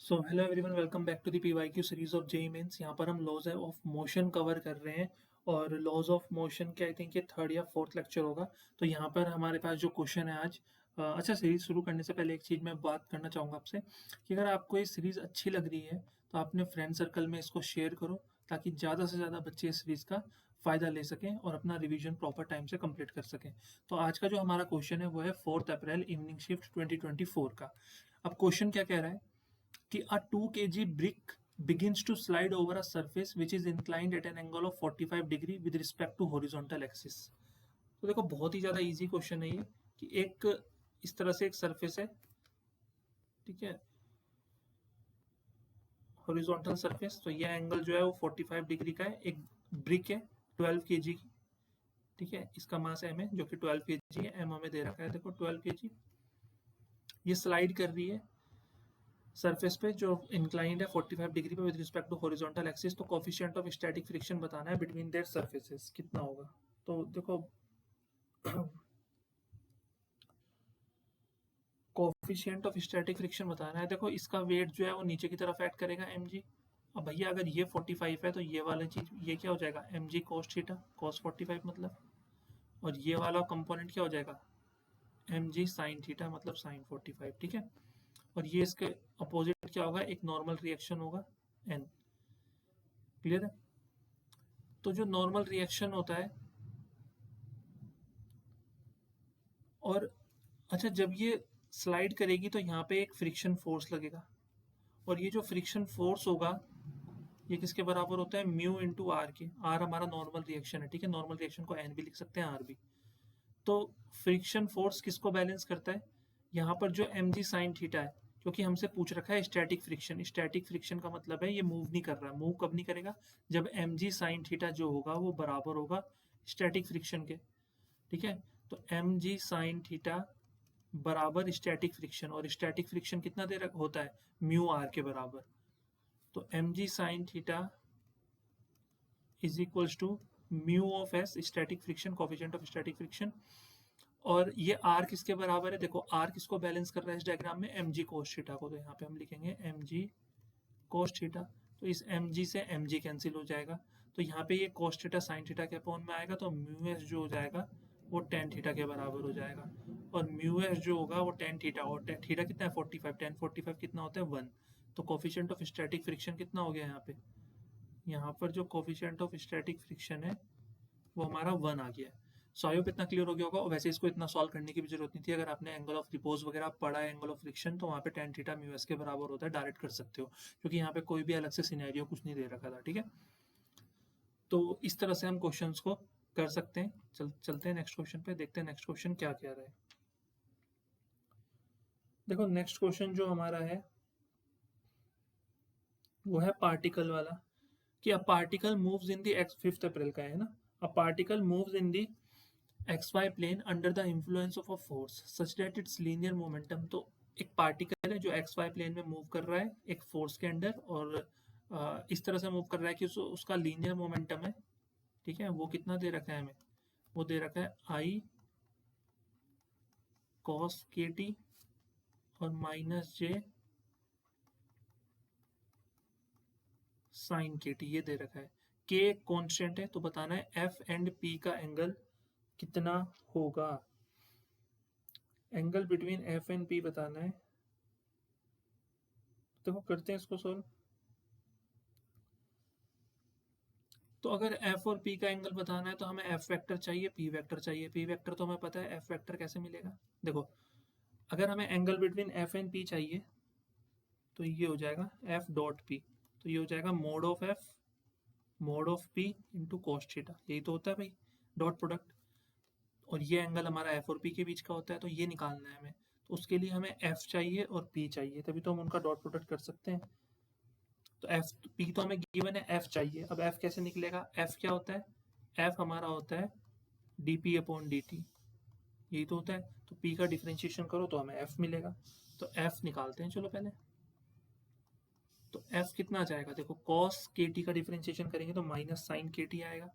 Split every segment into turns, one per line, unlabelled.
So hello everyone, welcome back to the PYQ series of JEE Mains. यहाँ पर हम laws of motion cover कर रहे हैं और लॉज ऑफ मोशन के आई थिंक ये थर्ड या फोर्थ लेक्चर होगा। तो यहाँ पर हमारे पास जो क्वेश्चन है आज, अच्छा सीरीज शुरू करने से पहले एक चीज़ मैं बात करना चाहूँगा आपसे कि अगर आपको ये सीरीज़ अच्छी लग रही है तो अपने फ्रेंड सर्कल में इसको शेयर करो ताकि ज़्यादा से ज़्यादा बच्चे इस सीरीज़ का फ़ायदा ले सकें और अपना रिवीजन प्रॉपर टाइम से कंप्लीट कर सकें। तो आज का जो हमारा क्वेश्चन है वो है 4 अप्रैल इवनिंग शिफ्ट 2024 का। अब क्वेश्चन क्या कह रहा है कि a 2 kg brick begins to slide over a surface which is inclined at an angle of 45 degree with respect to horizontal axis। तो देखो बहुत ही ज़्यादा इजी क्वेश्चन है ये कि एक इस तरह से एक सरफेस है, ठीक है, हॉरिजॉन्टल सरफेस। तो ये एंगल जो है वो 45 डिग्री का है। एक ब्रिक है 12 kg की, ठीक है, इसका मास m है जो कि 12 kg है। m हमें दे रखा है, देखो 12 kg। ये स्लाइड कर रही है सरफेस पे जो इंक्लाइंड है 45 डिग्री पे with respect to horizontal axis. तो कोफिशिएंट ऑफ स्टैटिक फ्रिक्शन बताना है बिटवीन देयर सरफेसेस कितना होगा। तो देखो कोफिशिएंट ऑफ स्टैटिक फ्रिक्शन बताना है। देखो इसका वेट जो है वो नीचे की तरफ ऐड करेगा mg। अब भैया अगर ये 45 है तो ये वाला चीज ये क्या हो जाएगा mg cos थीटा cos 45 मतलब, और ये वाला कंपोनेंट क्या हो जाएगा mg sin थीटा मतलब sin 45, ठीक है। और ये इसके अपोजिट क्या होगा, एक नॉर्मल रिएक्शन होगा n। क्लियर है। तो जो नॉर्मल रिएक्शन होता है, और अच्छा जब ये स्लाइड करेगी तो यहाँ पे एक फ्रिक्शन फोर्स लगेगा, और ये जो फ्रिक्शन फोर्स होगा ये किसके बराबर होता है म्यू इंटू आर के। आर हमारा नॉर्मल रिएक्शन है, ठीक है, नॉर्मल रिएक्शन को एन भी लिख सकते हैं आर भी। तो फ्रिक्शन फोर्स किसको बैलेंस करता है, यहाँ पर जो एम जी साइन थीटा है, क्योंकि हमसे पूछ रखा है स्टैटिक फ्रिक्शन। स्टैटिक फ्रिक्शन का मतलब है ये मूव नहीं कर रहा है। मूव कब नहीं करेगा, जब एम जी साइन थीटा जो होगा वो बराबर होगा स्टैटिक फ्रिक्शन के, ठीक है। तो एम जी साइन थीटा बराबर स्टैटिक फ्रिक्शन, और स्टैटिक फ्रिक्शन कितना देर होता है म्यू आर के बराबर। तो m g sine theta is equals to mu of s static friction, coefficient of static friction. और ये आर किसके बराबर है, देखो आर किसको बैलेंस कर रहा है इस डायग्राम में एम जी कोस थीटा को। तो यहाँ पे हम लिखेंगे एम जी कोस थीटा। तो इस एम जी से एम जी कैंसिल हो जाएगा। तो यहाँ पे ये कोस थीटा साइन थीटा के अपॉन में आएगा, तो म्यू एस जो हो जाएगा वो टेन थीटा के बराबर हो जाएगा। और म्यू एस जो होगा वो टेन थीटा, और थीटा कितना है 45, टेन 45 कितना होता है 1। तो कोफिशिएंट ऑफ स्टैटिक फ्रिक्शन कितना हो गया यहाँ पे, यहाँ पर जो कोफिशिएंट ऑफ स्टैटिक फ्रिक्शन है वो हमारा 1 आ गया है। सो आई होप इतना क्लियर हो गया होगा। और वैसे इसको इतना सॉल्व करने की भी जरूरत नहीं थी। अगर आपने एंगल ऑफ रिपोज वगैरह पढ़ा है, एंगल ऑफ फ्रिक्शन, तो वहाँ पे टेन थीटा म्यू एस के बराबर होता है, डायरेक्ट कर सकते हो, क्योंकि यहाँ पे कोई भी अलग से सिनेरियो कुछ नहीं दे रखा था, ठीक है। तो इस तरह से हम क्वेश्चंस को कर सकते हैं। चलते हैं नेक्स्ट क्वेश्चन पे, देखते हैं नेक्स्ट क्वेश्चन क्या कह रहा है। देखो नेक्स्ट क्वेश्चन जो हमारा है वो है पार्टिकल वाला, कि a particle moves in the x, 5 अप्रैल का है ना। A particle moves in the XY plane under the influence of a force such that its linear momentum. तो एक पार्टिकल है जो XY प्लेन में मूव कर रहा है एक फोर्स के अंडर, और इस तरह से मूव कर रहा है कि उसका लीनियर मोमेंटम है, ठीक है। वो कितना दे रखा है हमें, वो दे रखा है आई कॉस के टी और माइनस जे साइन के टी, ये दे रखा है। के कांस्टेंट है, तो बताना है एफ एंड पी का एंगल कितना होगा। Angle between F and P बताना है। देखो करते हैं इसको सोल्व। तो अगर एफ और पी का एंगल बताना है तो हमें एफ वेक्टर चाहिए, पी वेक्टर चाहिए। पी वेक्टर तो हमें पता है, एफ वेक्टर कैसे मिलेगा। देखो अगर हमें angle between F and P चाहिए तो ये हो जाएगा एफ डॉट पी। तो ये हो जाएगा mode of F mode of P into cos theta, यही तो होता है भाई डॉट प्रोडक्ट। और ये एंगल हमारा एफ और पी के बीच का होता है, तो ये निकालना है हमें। तो उसके लिए हमें एफ चाहिए और पी चाहिए, तभी तो हम उनका डॉट प्रोडक्ट कर सकते हैं। तो एफ पी तो हमें गिवन है, एफ चाहिए। अब एफ कैसे निकलेगा, एफ क्या होता है, एफ हमारा होता है D P upon D T, यही तो होता है। तो पी का डिफ्रेंशिएशन करो तो हमें एफ मिलेगा। तो एफ निकालते हैं चलो पहले। तो एफ कितना आ जाएगा, देखो कॉस के टी का डिफ्रेंशिएशन करेंगे तो माइनस साइन के टी आएगा,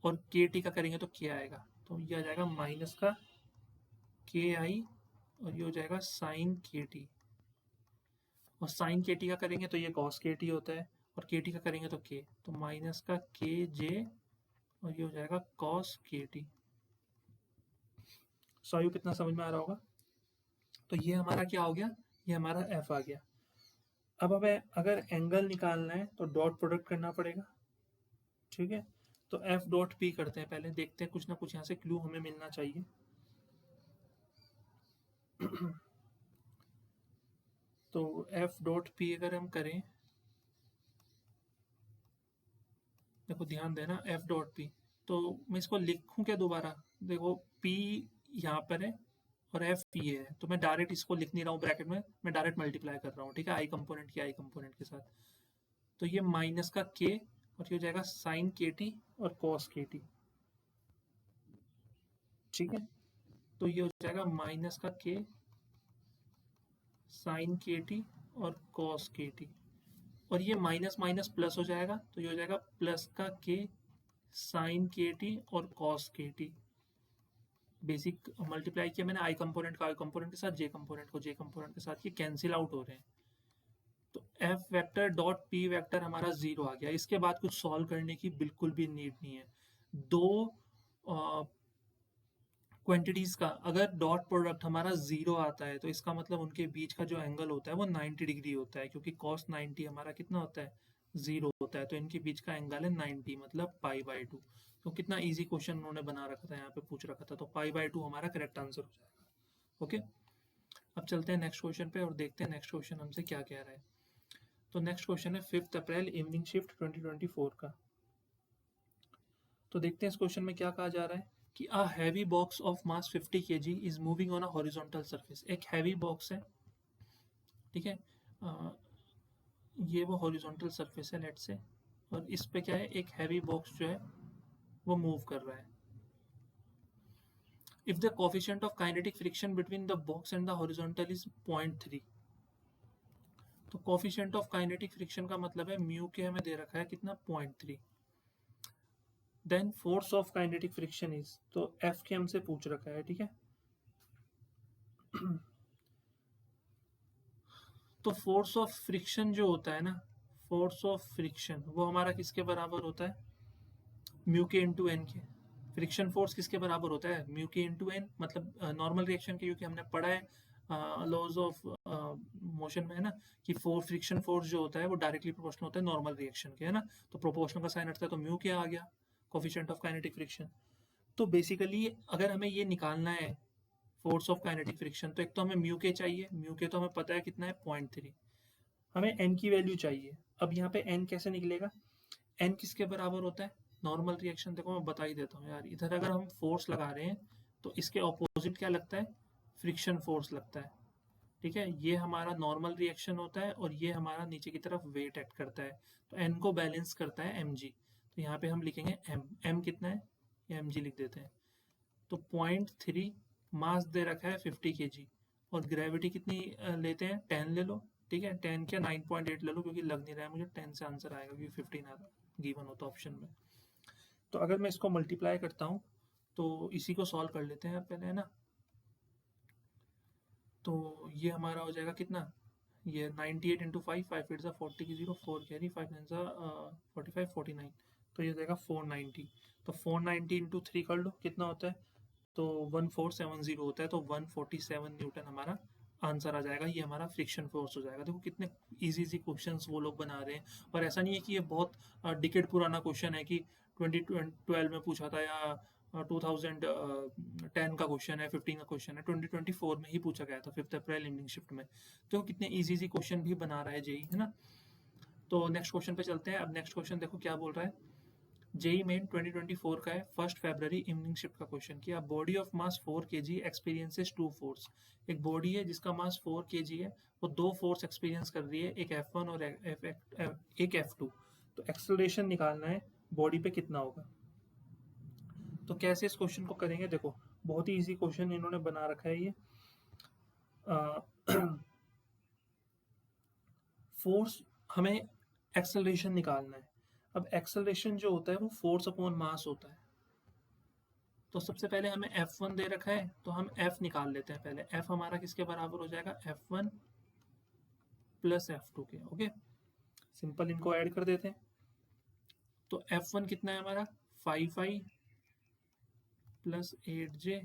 और के टी का करेंगे तो क्या आएगा, तो ये आ जाएगा माइनस का के आई, और ये हो जाएगा साइन के टी। और साइन के टी का करेंगे तो ये कॉस के टी होता है, और के टी का करेंगे तो के, तो माइनस का के जे, और ये हो जाएगा कॉस के टी। सॉरी कितना समझ में आ रहा होगा। तो ये हमारा क्या हो गया, ये हमारा एफ आ गया। अब हमें अगर एंगल निकालना है तो डॉट प्रोडक्ट करना पड़ेगा, ठीक है। तो एफ डॉट पी करते हैं, पहले देखते हैं कुछ ना कुछ यहाँ से क्लू हमें मिलना चाहिए। तो एफ डॉट पी अगर हम करें, देखो ध्यान देना एफ डॉट पी, तो मैं इसको लिखूं क्या दोबारा, देखो पी यहाँ पर है और एफ ये है, तो मैं डायरेक्ट इसको लिख नहीं रहा हूँ ब्रैकेट में, मैं डायरेक्ट मल्टीप्लाई कर रहा हूँ, ठीक है, आई कंपोनेंट की आई कंपोनेंट के साथ। तो ये माइनस का के, और ये हो जाएगा साइन के टी और कॉस के टी, ठीक है। तो ये हो जाएगा माइनस का के साइन के टी और कॉस के टी, और ये माइनस माइनस प्लस हो जाएगा, तो ये हो जाएगा प्लस का के साइन के टी और कॉस के टी। बेसिक मल्टीप्लाई किया मैंने आई कंपोनेंट का आई कंपोनेंट के साथ, जे कंपोनेंट को जे कंपोनेंट के साथ, ये कैंसिल आउट हो रहे हैं। तो F vector dot P vector हमारा जीरो आ गया। इसके बाद कुछ सॉल्व करने की बिल्कुल भी नीड नहीं है। दो क्वांटिटीज का अगर डॉट प्रोडक्ट हमारा जीरो आता है तो इसका मतलब उनके बीच का जो एंगल होता है वो 90 डिग्री होता है, क्योंकि cos 90 हमारा कितना होता है, जीरो होता है, तो इनके बीच का एंगल है 90, मतलब पाई बाई टू। तो कितना इजी क्वेश्चन उन्होंने बना रखा था, यहाँ पे पूछ रखा था, तो पाई बाई टू हमारा करेक्ट आंसर हो जाएगा। ओके, अब चलते हैं नेक्स्ट क्वेश्चन पे और देखते हैं नेक्स्ट क्वेश्चन हमसे क्या कह रहा है। तो नेक्स्ट क्वेश्चन है 5 अप्रैल इवनिंग शिफ्ट 2024 का। तो देखते हैं इस क्वेश्चन में क्या कहा जा रहा है कि a heavy box of mass 50 kg is moving on a horizontal surface. एक हैवी बॉक्स है, ठीक है, ये वो हॉरिजॉन्टल सरफेस है लेट से, और इस पे क्या है, एक हैवी बॉक्स जो है वो मूव कर रहा है। If the coefficient of kinetic friction between the box and the horizontal is 0.3, तो कोफिशिएंट ऑफ काइनेटिक फ्रिक्शन का मतलब है म्यू के हमें दे रखा है कितना, 0.3। Then force of kinetic friction is, तो एफ के हमसे पूछ रखा है, ठीक है। तो फोर्स ऑफ फ्रिक्शन जो होता है ना, फोर्स ऑफ फ्रिक्शन वो हमारा किसके बराबर होता है, म्यू के इंटू एन के। फ्रिक्शन फोर्स किसके बराबर होता है, म्यू के इंटू एन, मतलब नॉर्मल रिएक्शन के, क्योंकि हमने पढ़ा है लॉज ऑफ मोशन में है ना, कि फ्रिक्शन फोर्स जो होता है वो डायरेक्टली प्रोपोर्शनल होता है नॉर्मल रिएक्शन के, है ना। तो प्रोपोर्शनल का साइन हटता है तो म्यू के आ गया, कोफिशिएंट ऑफ काइनेटिक फ्रिक्शन। तो बेसिकली अगर हमें ये निकालना है फोर्स ऑफ काइनेटिक फ्रिक्शन, तो एक तो हमें म्यू के चाहिए, म्यू के तो हमें पता है कितना है, 0.3। हमें एन की वैल्यू चाहिए। अब यहाँ पे एन कैसे निकलेगा, एन किसके बराबर होता है, नॉर्मल रिएक्शन, देखो मैं बता ही देता हूँ यार, इधर अगर हम फोर्स लगा रहे हैं तो इसके ऑपोजिट क्या लगता है, फ्रिक्शन फोर्स लगता है, ठीक है। ये हमारा नॉर्मल रिएक्शन होता है और ये हमारा नीचे की तरफ वेट एक्ट करता है, तो एन को बैलेंस करता है एम जी। तो यहाँ पे हम लिखेंगे एम, एम कितना है, ये एम जी लिख देते हैं। तो 0.3, मास दे रखा है 50 kg, और ग्रेविटी कितनी लेते हैं, 10 ले लो, ठीक है, 10 क्या 9.8 ले लो, क्योंकि लग नहीं रहा है मुझे 10 से आंसर आएगा, क्योंकि 15 गिवन होता ऑप्शन में। तो अगर मैं इसको मल्टीप्लाई करता हूँ तो इसी को सॉल्व कर लेते हैं पहले, है ना। तो ये हमारा हो जाएगा कितना, ये 98 इंटू 5, 5 8 40 की 0, 4 कैरी, 5 9 45 49, तो ये जाएगा 490। तो 490 इंटू 3 कर लो कितना होता है, तो 1470 होता है, तो 147 न्यूटन हमारा आंसर आ जाएगा। ये हमारा फ्रिक्शन फोर्स हो जाएगा। देखो कितने इजी इजी क्वेश्चंस वो लोग बना रहे हैं, और ऐसा नहीं है कि ये बहुत डिकेड पुराना क्वेश्चन है कि 2012 में पूछा था, या 2010 का क्वेश्चन है, 15 का क्वेश्चन है, 2024 में ही पूछा गया था 5 अप्रैल इवनिंग शिफ्ट में। तो कितने इजी इजी क्वेश्चन भी बना रहा है जेई, है ना। तो नेक्स्ट क्वेश्चन पे चलते हैं। अब नेक्स्ट क्वेश्चन देखो क्या बोल रहा है, जेई मेन 2024 का है, 1 फरवरी इवनिंग शिफ्ट का क्वेश्चन किया। Body of mass 4 kg experiences two force. एक बॉडी है जिसका मास 4 kg है, वो दो फोर्स एक्सपीरियंस कर रही है, एक F1 और एक F2। तो एक्सेलरेशन निकालना है बॉडी पे कितना होगा। तो कैसे इस क्वेश्चन को करेंगे, देखो बहुत ही इजी क्वेश्चन इन्होंने बना रखा है ये। फोर्स हमें एक्सेलरेशन निकालना है। अब एक्सेलरेशन जो होता है वो फोर्स अपॉन मास होता है। तो सबसे पहले हमें F1 दे रखा है, तो हम F निकाल लेते हैं पहले। F हमारा किसके बराबर हो जाएगा, F1 प्लस F2 के। ओके, सिंपल इनको ऐड कर देते हैं। तो F1 कितना है हमारा 5i plus 8j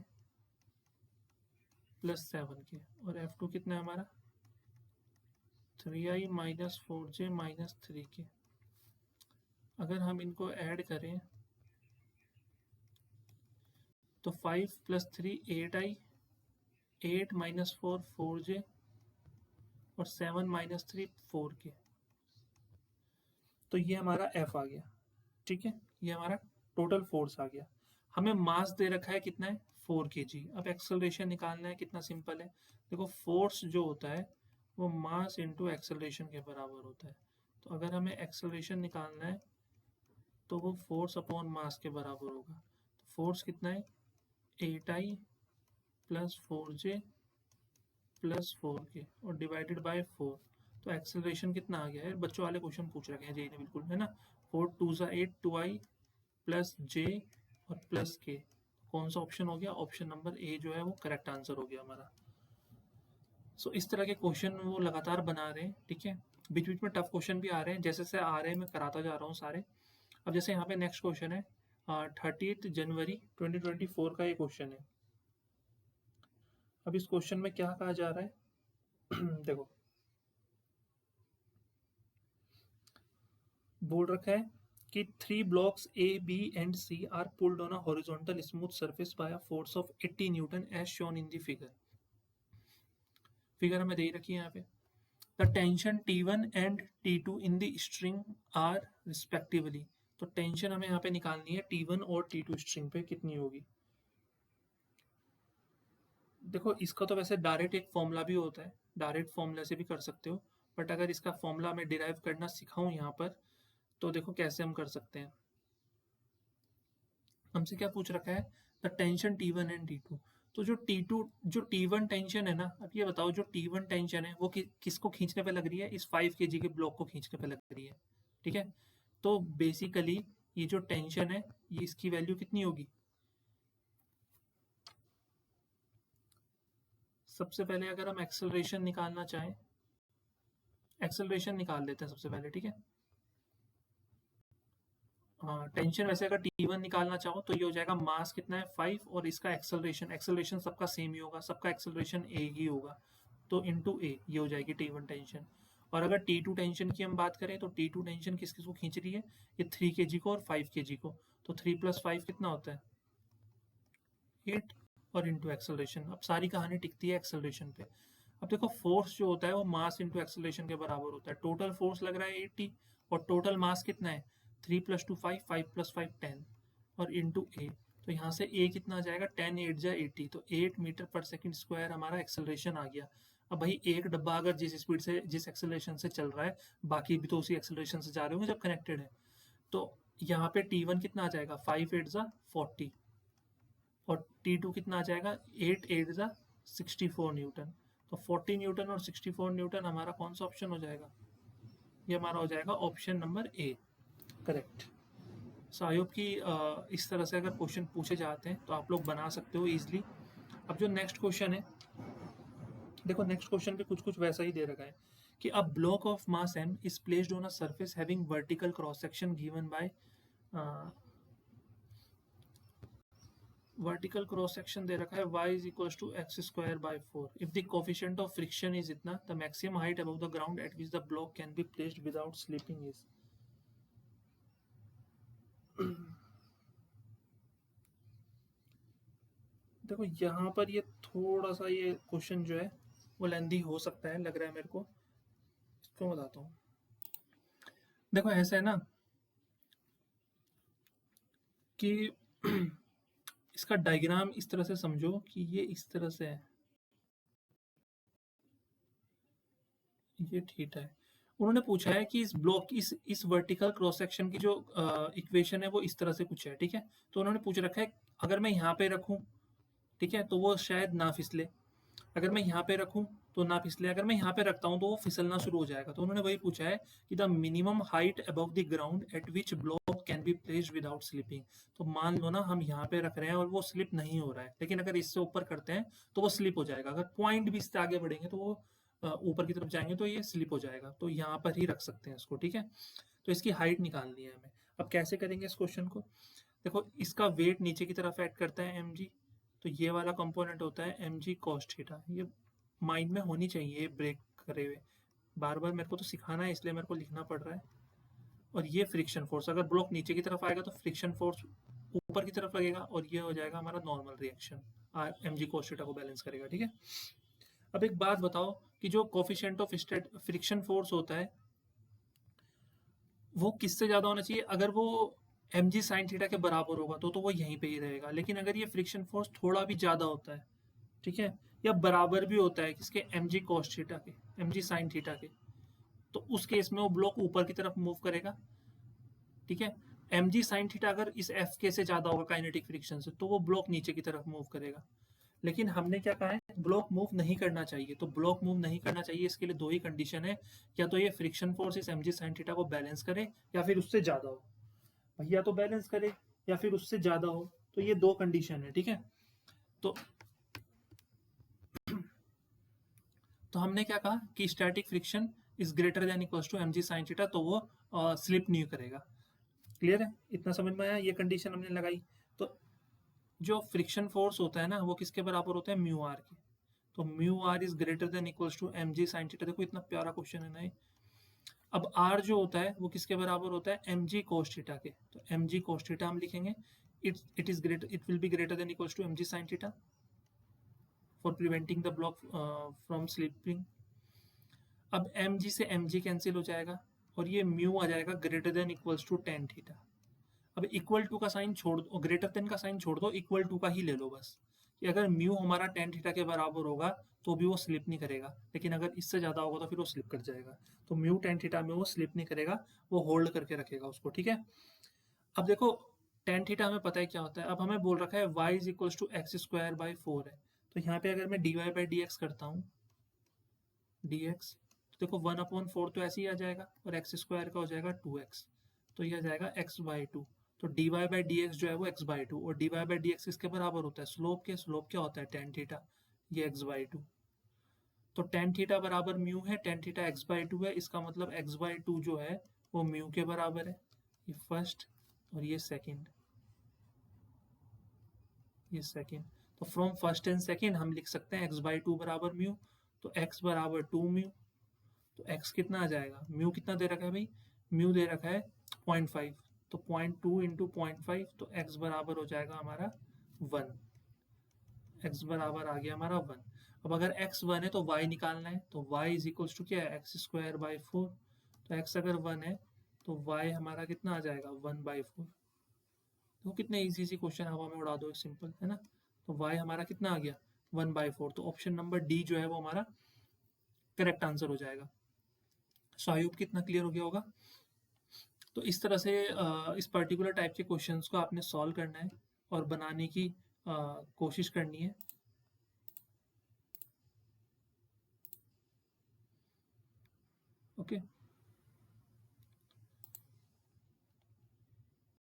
plus 7k, और F2 कितना है हमारा 3i minus 4j minus 3k। अगर हम इनको ऐड करें तो 5 प्लस 3 8i, 8 माइनस 4 4j, और 7 माइनस 3 4k। तो ये हमारा F आ गया। ठीक है, ये हमारा टोटल फोर्स आ गया। हमें मास दे रखा है कितना है 4 kg। अब एक्सेलरेशन निकालना है, कितना सिंपल है। देखो फोर्स जो होता है वो मास इंटू एक्सेलरेशन के बराबर होता है। तो अगर हमें एक्सेलरेशन निकालना है तो वो फोर्स अपॉन मास के बराबर होगा। तो फोर्स कितना है 8i plus 4j plus 4k और डिवाइडेड बाय 4। तो एक्सेलरेशन कितना आ गया है, बच्चों वाले क्वेश्चन पूछ रखे हैं जेई ने बिल्कुल, है ना। 4 2 8 2i प्लस j और प्लस k। कौन सा ऑप्शन हो गया, ऑप्शन नंबर ए जो है वो करेक्ट आंसर हो गया हमारा। सो इस तरह के क्वेश्चन वो लगातार बना रहे हैं। ठीक है, बीच बीच में टफ क्वेश्चन भी आ रहे हैं, जैसे जैसे आ रहे हैं मैं कराता जा रहा हूँ सारे। अब जैसे यहाँ पे नेक्स्ट क्वेश्चन है 30 जनवरी 2024 का ये क्वेश्चन है। अब इस क्वेश्चन में क्या कहा जा रहा है देखो बोल रखा है कि 3 blocks A, B and C are pulled on a horizontal smooth surface by a force of 80 Newton as shown in the figure। Figure हमें दे रखी है यहाँ पे। The tension T1 and T2 in the string are respectively। तो tension हमें यहाँ पे निकालनी है T1 और T2 स्ट्रिंग पे कितनी होगी। देखो इसका तो वैसे डायरेक्ट एक फॉर्मूला भी होता है, डायरेक्ट फॉर्मूला से भी कर सकते हो, बट अगर इसका फॉर्मूला मैं डिराइव करना सिखाऊं यहाँ पर तो देखो कैसे हम कर सकते हैं। हमसे क्या पूछ रखा है, the tension T1 and T2। तो जो T1 टेंशन है ना, अब ये बताओ जो T1 टेंशन है वो किसको खींचने पे लग रही है, इस 5 kg के ब्लॉक को खींचने पे लग रही है। ठीक है, तो बेसिकली ये जो टेंशन है ये इसकी वैल्यू कितनी होगी। सबसे पहले अगर हम एक्सेलरेशन निकालना चाहें, एक्सेलरेशन निकाल लेते हैं सबसे पहले। ठीक है, हाँ टेंशन वैसे अगर T1 निकालना चाहो तो ये हो जाएगा मास कितना है 5 और इसका एक्सेलरेशन सबका सेम ही होगा, सबका एक्सेलरेशन a ही होगा, तो इंटू a ये हो जाएगी T1 टेंशन। और अगर T2 टेंशन की हम बात करें तो T2 टेंशन किस किस को खींच रही है, ये 3 kg को और 5 kg को। तो 3 + 5 कितना होता है 8 और इंटू एक्सेलरेशन। अब सारी कहानी टिकती है एक्सेलरेशन पे। अब देखो फोर्स जो होता है वो मास इंटू एक्सेलरेशन के बराबर होता है। टोटल फोर्स लग रहा है 80 और टोटल मास कितना है 3 + 2 5, 5 + 5 10 और इंटू ए। तो यहाँ से ए कितना आ जाएगा 10 8 जा 80, तो 8 मीटर पर सेकंड स्क्वायर हमारा एक्सेलरेशन आ गया। अब भाई एक डब्बा अगर जिस स्पीड से जिस एक्सेलरेशन से चल रहा है बाकी भी तो उसी एक्सेलरेशन से जा रहे होंगे जब कनेक्टेड है। तो यहाँ पे T1 कितना आ जाएगा 5 8 जा 40 और T2 कितना आ जाएगा 8 8 जा 64 न्यूटन। तो 40 न्यूटन और 64 न्यूटन हमारा कौन सा ऑप्शन हो जाएगा, ये हमारा हो जाएगा option number A correct. So I hope कि इस तरह से अगर क्वेश्चन पूछे जाते हैं तो आप लोग बना सकते हो इजीली। अब जो नेक्स्ट क्वेश्चन है, देखो नेक्स्ट क्वेश्चन पे कुछ कुछ वैसा ही दे रखा है कि a block of mass m is placed on a surface having vertical cross section given by vertical cross section दे रखा है y = x² / 4। If the coefficient of friction is इतना, the maximum height above the ground at which the block can be placed without slipping is. देखो यहाँ पर ये थोड़ा सा ये क्वेश्चन जो है वो लेंदी हो सकता है, लग रहा है मेरे को। क्यों बताता हूँ, देखो ऐसा है ना कि इसका डायग्राम इस तरह से समझो कि ये इस तरह से है, ये ठीक है। उन्होंने पूछा है कि इस ब्लॉक की इस वर्टिकल क्रॉस सेक्शन की जो इक्वेशन है वो इस तरह से कुछ है। ठीक है, तो उन्होंने पूछ रखा है अगर मैं यहाँ पे रखूँ, ठीक है, तो वो शायद ना फिसले। अगर मैं यहाँ पे रखूँ तो ना फिसले, अगर मैं यहाँ पे रखता हूँ तो वो फिसलना शुरू हो जाएगा। तो उन्होंने वही पूछा है कि the minimum height above the ground at which block can be placed without slipping. तो मान लो ना हम यहाँ पे रख रहे हैं और वो स्लिप नहीं हो रहा है, लेकिन अगर इससे ऊपर करते हैं तो वो स्लिप हो जाएगा। अगर पॉइंट भी इससे आगे बढ़ेंगे तो वो ऊपर की तरफ जाएंगे तो ये स्लिप हो जाएगा, तो यहाँ पर ही रख सकते हैं इसको, ठीक है। तो इसकी हाइट निकालनी है हमें। अब कैसे करेंगे इस क्वेश्चन को, देखो इसका वेट नीचे की तरफ ऐड करता है mg, तो ये वाला कंपोनेंट होता है mg cos थीटा। ये माइंड में होनी चाहिए ब्रेक करे हुए, बार बार मेरे को तो सिखाना है इसलिए मेरे को लिखना पड़ रहा है। और ये फ्रिक्शन फोर्स, अगर ब्लॉक नीचे की तरफ आएगा तो फ्रिक्शन फोर्स ऊपर की तरफ लगेगा, और ये हो जाएगा हमारा normal reaction, mg cos theta को बैलेंस करेगा, ठीक है। अब एक बात बताओ कि जो कोफिशिएंट ऑफ फ्रिक्शन फोर्स होता है वो किससे ज़्यादा होना चाहिए, अगर वो mg sin थीटा के बराबर होगा तो वो यहीं पे ही रहेगा, लेकिन अगर ये फ्रिक्शन फोर्स थोड़ा भी ज़्यादा होता है, ठीक है, या बराबर भी होता है किसके, mg cos थीटा के, mg sin थीटा के, तो उस केस में वो ब्लॉक ऊपर की तरफ मूव करेगा, ठीक है। mg sin थीटा अगर इस एफ के से ज़्यादा होगा काइनेटिक फ्रिक्शन से, तो वो ब्लॉक नीचे की तरफ मूव करेगा। लेकिन हमने क्या कहा है, ब्लॉक मूव नहीं करना चाहिए, तो ब्लॉक मूव नहीं करना चाहिए इसके लिए दो ही कंडीशन है, या तो ये फ्रिक्शन फोर्स इस mg sin थीटा को बैलेंस करे या फिर उससे ज़्यादा हो, या तो बैलेंस करे या फिर उससे ज़्यादा हो, तो ये दो कंडीशन है, ठीक है। तो हमने क्या कहा कि static friction is greater than equals to mg sin theta, तो वो स्लिप नहीं करेगा। क्लियर है, इतना समझ में आया, ये कंडीशन हमने लगाई। तो जो फ्रिक्शन फोर्स होता है ना वो किसके बराबर होता है, म्यू आर के, तो mu R is greater than equals to mg sin theta. देखो इतना प्यारा क्वेश्चन है ना ये। अब आर जो होता है वो किसके बराबर होता है, mg cos थीटा के, तो mg cos थीटा हम लिखेंगे, it will be greater than equals to mg sin theta for preventing the block from slipping. अब mg से mg कैंसिल हो जाएगा और ये म्यू आ जाएगा greater than equals to tan theta. अब इक्वल टू का साइन छोड़ दो, ग्रेटर देन का साइन छोड़ दो, इक्वल टू का ही ले लो बस, कि अगर म्यू हमारा tan थीटा के बराबर होगा तो भी वो स्लिप नहीं करेगा, लेकिन अगर इससे ज़्यादा होगा तो फिर वो स्लिप कर जाएगा। तो म्यू tan थीटा में वो स्लिप नहीं करेगा, वो होल्ड करके रखेगा उसको, ठीक है। अब देखो tan थीटा हमें पता है क्या होता है, अब हमें बोल रखा है y is equals to x square by 4 है, तो यहाँ पे अगर मैं dy बाई डी करता हूँ dx, तो देखो 1/4 तो ऐसे ही आ जाएगा और एक्स स्क्वायर का हो जाएगा 2x, तो ये आ जाएगा x बाई 2। तो dy बाई डी जो है वो x बाई 2, और dy बाई डी किसके बराबर होता है, स्लोप के, स्लोप क्या होता है tan थीटा, ये x बाई 2। तो tan थीटा बराबर म्यू है, tan थीटा x बाई 2 है, इसका मतलब x बाई 2 जो है वो म्यू के बराबर है, ये फर्स्ट और ये सेकंड, ये सेकंड। तो फ्रॉम फर्स्ट एंड सेकंड हम लिख सकते हैं x बाई 2 बराबर म्यू, तो x बराबर 2 म्यू, तो x कितना आ जाएगा, म्यू कितना दे रखा है भाई, म्यू दे रखा है 0.5, तो 0.2 इंटू 0.5, तो x बराबर हो जाएगा हमारा 1, x बराबर आ गया हमारा 1। अब अगर x 1 है तो y निकालना है, तो y इज इक्वल्स टू क्या है, एक्स स्क्वायर बाई 4, तो x अगर 1 है तो y हमारा कितना आ जाएगा 1 बाई 4। तो कितने इजी क्वेश्चन हवा में उड़ा दो, सिंपल है ना। तो y हमारा कितना आ गया 1 बाई 4, तो ऑप्शन नंबर डी जो है वो हमारा करेक्ट आंसर हो जाएगा। सो आई होप कितना क्लियर हो गया होगा। तो इस तरह से इस पर्टिकुलर टाइप के क्वेश्चंस को आपने सॉल्व करना है और बनाने की कोशिश करनी है। ओके।